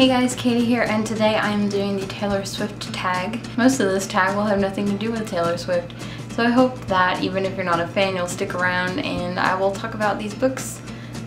Hey guys, Katie here, and today I am doing the Taylor Swift tag. Most of this tag will have nothing to do with Taylor Swift, so I hope that even if you're not a fan, you'll stick around and I will talk about these books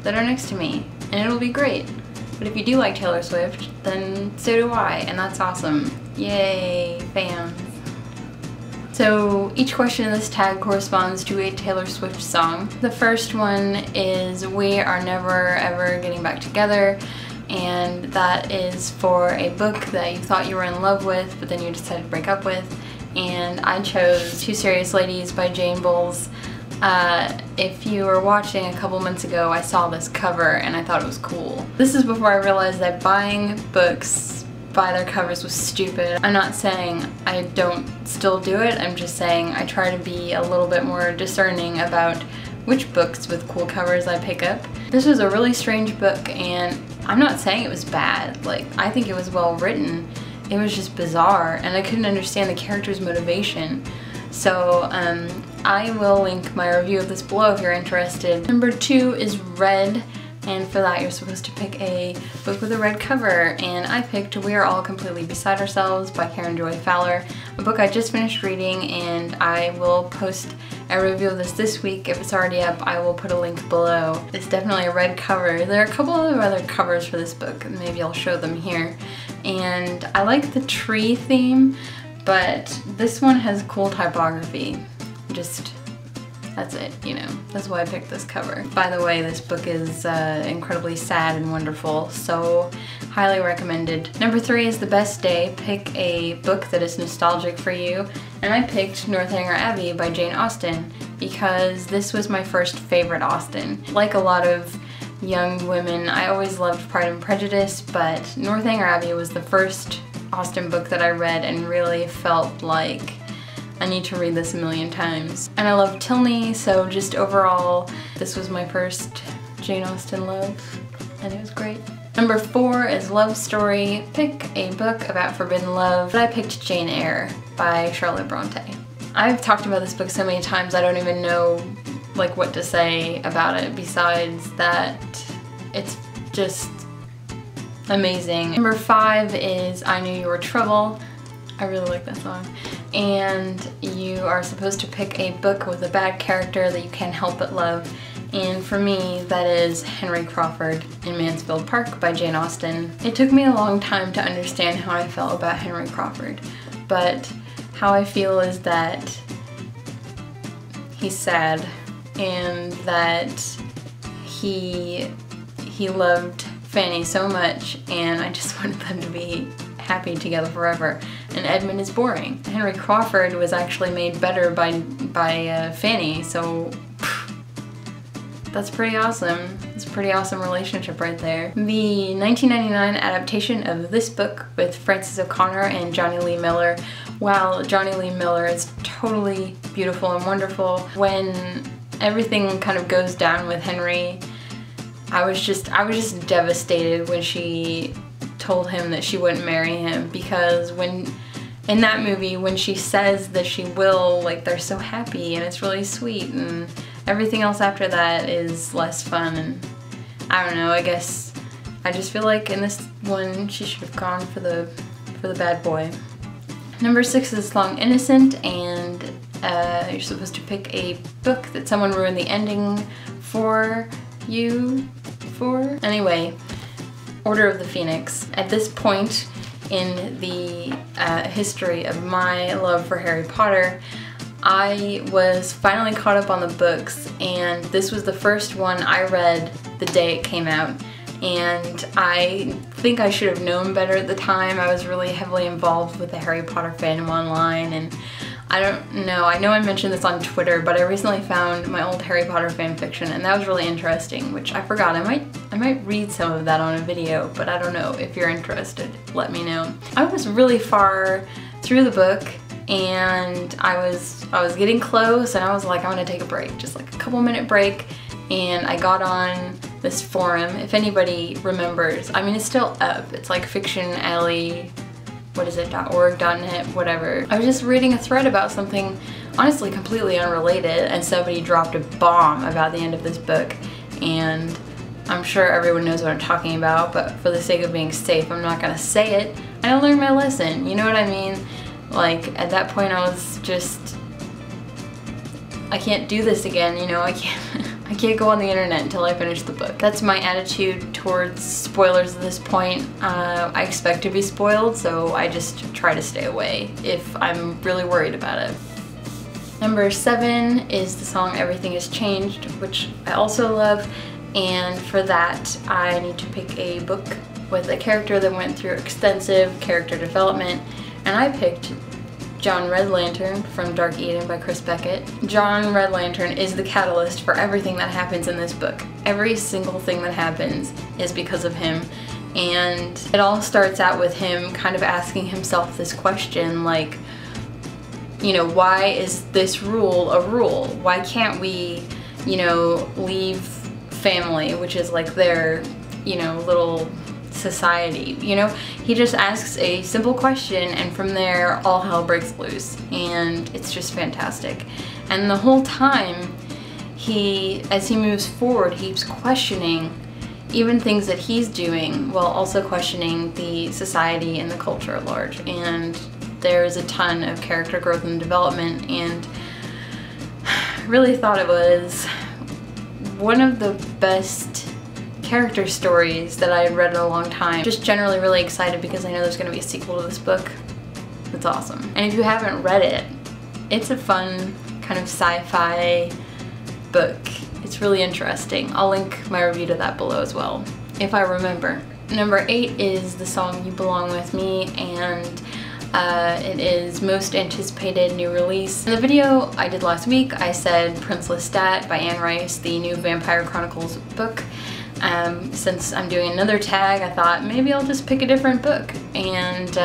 that are next to me, and it'll be great. But if you do like Taylor Swift, then so do I, and that's awesome. Yay, fans. So each question in this tag corresponds to a Taylor Swift song. The first one is We Are Never Ever Getting Back Together, and that is for a book that you thought you were in love with, but then you decided to break up with. And I chose Two Serious Ladies by Jane Bowles. If you were watching a couple months ago, I saw this cover and I thought it was cool. This is before I realized that buying books by their covers was stupid. I'm not saying I don't still do it, I'm just saying I try to be a little bit more discerning about which books with cool covers I pick up. This was a really strange book, and I'm not saying it was bad. Like, I think it was well written. It was just bizarre, and I couldn't understand the character's motivation. So I will link my review of this below if you're interested. Number 2 is Red, and for that you're supposed to pick a book with a red cover, and I picked We Are All Completely Beside Ourselves by Karen Joy Fowler, a book I just finished reading, and I will post a review of this week. If it's already up, I will put a link below. It's definitely a red cover. There are a couple of other covers for this book, and maybe I'll show them here. And I like the tree theme, but this one has cool typography. That's it, you know. That's why I picked this cover. By the way, this book is incredibly sad and wonderful, so highly recommended. Number 3 is The Best Day. Pick a book that is nostalgic for you, and I picked Northanger Abbey by Jane Austen because this was my first favorite Austen. Like a lot of young women, I always loved Pride and Prejudice, but Northanger Abbey was the first Austen book that I read and really felt like I need to read this a million times. And I love Tilney, so just overall, this was my first Jane Austen love, and it was great. Number 4 is Love Story. Pick a book about forbidden love. I picked Jane Eyre by Charlotte Bronte. I've talked about this book so many times I don't even know like what to say about it besides that it's just amazing. Number 5 is I Knew You Were Trouble. I really like that song. And you are supposed to pick a book with a bad character that you can't help but love. And for me, that is Henry Crawford in Mansfield Park by Jane Austen. It took me a long time to understand how I felt about Henry Crawford, but how I feel is that he's sad and that he loved Fanny so much, and I just wanted them to be happy together forever. And Edmund is boring. Henry Crawford was actually made better by Fanny, so that's pretty awesome. It's a pretty awesome relationship right there. The 1999 adaptation of this book with Frances O'Connor and Johnny Lee Miller. While Johnny Lee Miller is totally beautiful and wonderful, when everything kind of goes down with Henry, I was just devastated when she told him that she wouldn't marry him, because in that movie, when she says that she will, like, they're so happy and it's really sweet, and everything else after that is less fun, and I don't know, I guess I just feel like in this one she should have gone for the bad boy. Number 6 is Long Innocent, and you're supposed to pick a book that someone ruined the ending for you for. Anyway, Order of the Phoenix. At this point in the history of my love for Harry Potter, I was finally caught up on the books, and this was the first one I read the day it came out, and I think I should have known better at the time. I was really heavily involved with the Harry Potter fandom online, and I don't know, I know I mentioned this on Twitter, but I recently found my old Harry Potter fanfiction, and that was really interesting, which I forgot. I might read some of that on a video, but I don't know. If you're interested, let me know. I was really far through the book, and I was getting close, and I was like, I'm gonna take a break, just like a couple-minute break, and I got on this forum. If anybody remembers, I mean, it's still up. It's like Fiction Alley, what is it, .org, .net, whatever. I was just reading a thread about something honestly completely unrelated, and somebody dropped a bomb about the end of this book, and I'm sure everyone knows what I'm talking about, but for the sake of being safe, I'm not gonna say it. I learned my lesson, you know what I mean? Like, at that point I was just, I can't do this again, you know, I can't go on the internet until I finish the book. That's my attitude towards spoilers at this point. I expect to be spoiled, so I just try to stay away if I'm really worried about it. Number 7 is the song Everything Has Changed, which I also love, and for that I need to pick a book with a character that went through extensive character development, and I picked John Red Lantern from Dark Eden by Chris Beckett. John Red Lantern is the catalyst for everything that happens in this book. Every single thing that happens is because of him, and it all starts out with him kind of asking himself this question, like, you know, why is this rule a rule? Why can't we, you know, leave family, which is like their, you know, little society, you know? He just asks a simple question, and from there all hell breaks loose, and it's just fantastic. And the whole time as he moves forward, he keeps questioning even things that he's doing while also questioning the society and the culture at large. And there's a ton of character growth and development, and I really thought it was one of the best character stories that I had read in a long time. Just generally really excited because I know there's going to be a sequel to this book. It's awesome. And if you haven't read it, it's a fun kind of sci-fi book. It's really interesting. I'll link my review to that below as well, if I remember. Number 8 is the song You Belong With Me, and it is most anticipated new release. In the video I did last week, I said Prince Lestat by Anne Rice, the new Vampire Chronicles book. Since I'm doing another tag, I thought maybe I'll just pick a different book. And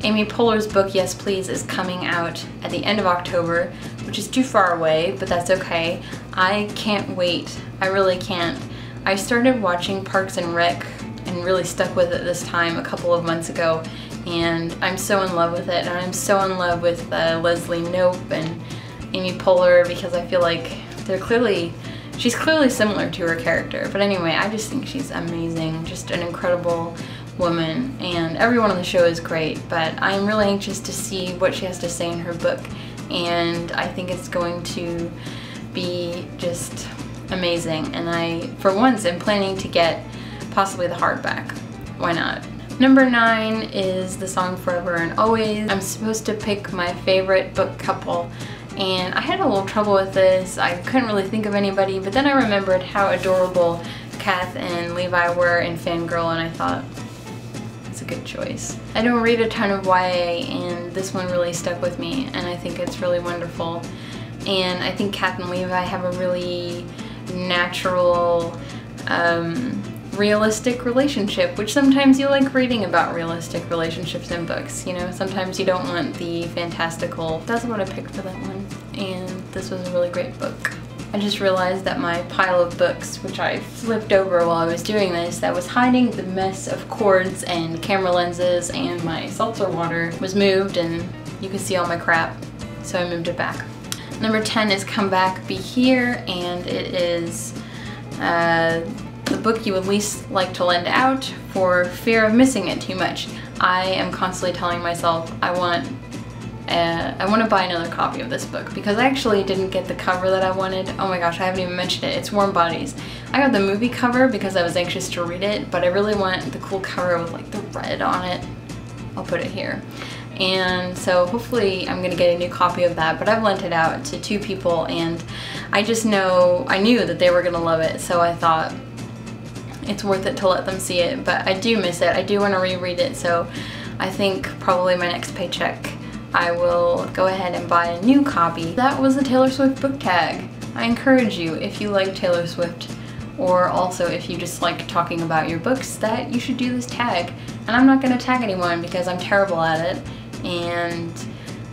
Amy Poehler's book, Yes Please, is coming out at the end of October, which is too far away, but that's okay. I can't wait. I really can't. I started watching Parks and Rec and really stuck with it this time a couple of months ago, and I'm so in love with it, and I'm so in love with Leslie Knope and Amy Poehler, because I feel like she's clearly similar to her character. But anyway, I just think she's amazing, just an incredible woman, and everyone on the show is great, but I'm really anxious to see what she has to say in her book, and I think it's going to be just amazing, and I, for once, am planning to get possibly the hardback. Why not? Number 9 is the song Forever and Always. I'm supposed to pick my favorite book couple, and I had a little trouble with this. I couldn't really think of anybody, but then I remembered how adorable Kath and Levi were in Fangirl, and I thought, it's a good choice. I don't read a ton of YA, and this one really stuck with me, and I think it's really wonderful. And I think Kath and Levi have a really natural, realistic relationship, which sometimes you like reading about realistic relationships in books, you know? Sometimes you don't want the fantastical. That's what I picked for that one, and this was a really great book. I just realized that my pile of books, which I flipped over while I was doing this, that was hiding the mess of cords and camera lenses and my seltzer water, was moved, and you can see all my crap, so I moved it back. Number 10 is Come Back, Be Here, and it is the book you would least like to lend out for fear of missing it too much. I am constantly telling myself I want to buy another copy of this book, because I actually didn't get the cover that I wanted. Oh my gosh, I haven't even mentioned it. It's Warm Bodies. I got the movie cover because I was anxious to read it, but I really want the cool cover with like the red on it. I'll put it here. And so hopefully I'm gonna get a new copy of that, but I've lent it out to 2 people, and I knew that they were gonna love it, so I thought it's worth it to let them see it. But I do miss it. I do want to reread it, so I think probably my next paycheck I will go ahead and buy a new copy. That was the Taylor Swift book tag. I encourage you, if you like Taylor Swift, or also if you just like talking about your books, that you should do this tag. And I'm not going to tag anyone because I'm terrible at it, and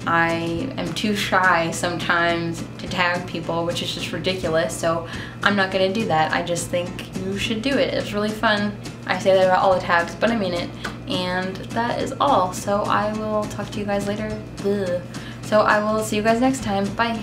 I am too shy sometimes to tag people, which is just ridiculous, so I'm not going to do that. I just think you should do it. It's really fun. I say that about all the tags, but I mean it. And that is all, so I will talk to you guys later. Ugh. So I will see you guys next time. Bye!